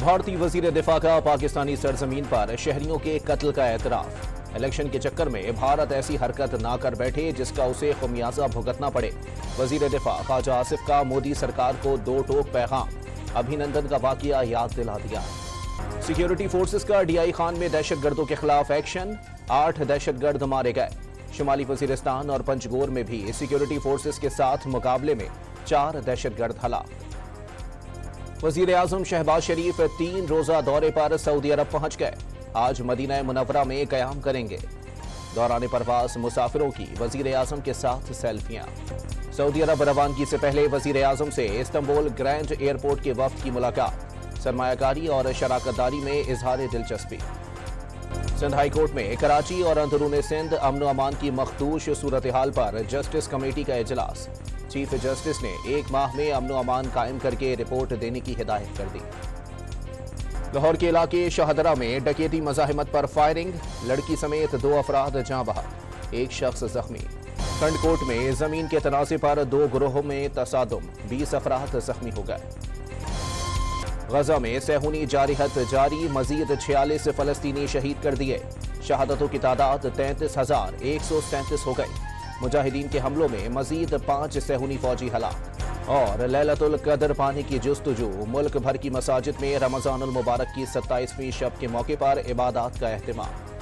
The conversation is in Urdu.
بھارتی وزیر دفاع کا پاکستانی سرزمین پر شہریوں کے قتل کا اعتراف۔ الیکشن کے چکر میں بھارت ایسی حرکت نہ کر بیٹھے جس کا اسے خمیازہ بھگتنا پڑے۔ وزیر دفاع خواجہ آصف کا مودی سرکار کو دو ٹوک پیغام، ابھینندن کا واقعہ یاد دلا دیا۔ سیکیورٹی فورسز کا ڈی آئی خان میں دہشت گردوں کے خلاف ایکشن، 8 دہشت گرد مارے گئے۔ شمالی وزیرستان اور پنجگور میں بھی سیکیورٹی فورسز کے ساتھ مقابلے میں 4 دہشت گرد ہلاک۔ وزیر اعظم شہباز شریف 3 روزہ دورے پر سعودی عرب پہنچ گئے۔ آج مدینہ منورہ میں قیام کریں گے۔ دوران پرواز مسافروں کی وزیر اعظم کے ساتھ سیلفیاں۔ سعودی عرب روانگی سے پہلے وزیر اعظم سے استنبول گرینڈ ایئرپورٹ کے وفد کی ملاقات، سرمایہ کاری اور شراکت داری میں اظہار دلچسپی۔ سندھ ہائی کورٹ میں کراچی اور اندرون سندھ امن و امان کی مخدوش صورتحال پر جسٹس کمیٹی کا اجلاس۔ چیف جسٹس نے 1 ماہ میں امن و امان قائم کر کے رپورٹ دینے کی ہدایت کر دی۔ لاہور کے علاقے شاہدرہ میں ڈکیتی مزاحمت پر فائرنگ، لڑکی سمیت 2 افراد جاں بحق، 1 شخص زخمی۔ کھنڈ کوٹ میں زمین کے تنازع پر 2 گروہوں میں تصادم، 20 افراد زخمی ہو گئے۔ غزہ میں صہیونی جارحیت جاری، مزید 46 فلسطینی شہید کر دیے۔ شہادتوں کی تعداد 33,137 ہو گئی۔ مجاہدین کے حملوں میں مزید 5 صہیونی فوجی ہلاک۔ اور لیلۃ القدر پانے کی جستجو، ملک بھر کی مساجد میں رمضان المبارک کی 27ویں شب کے موقع پر عبادات کا اہتمام۔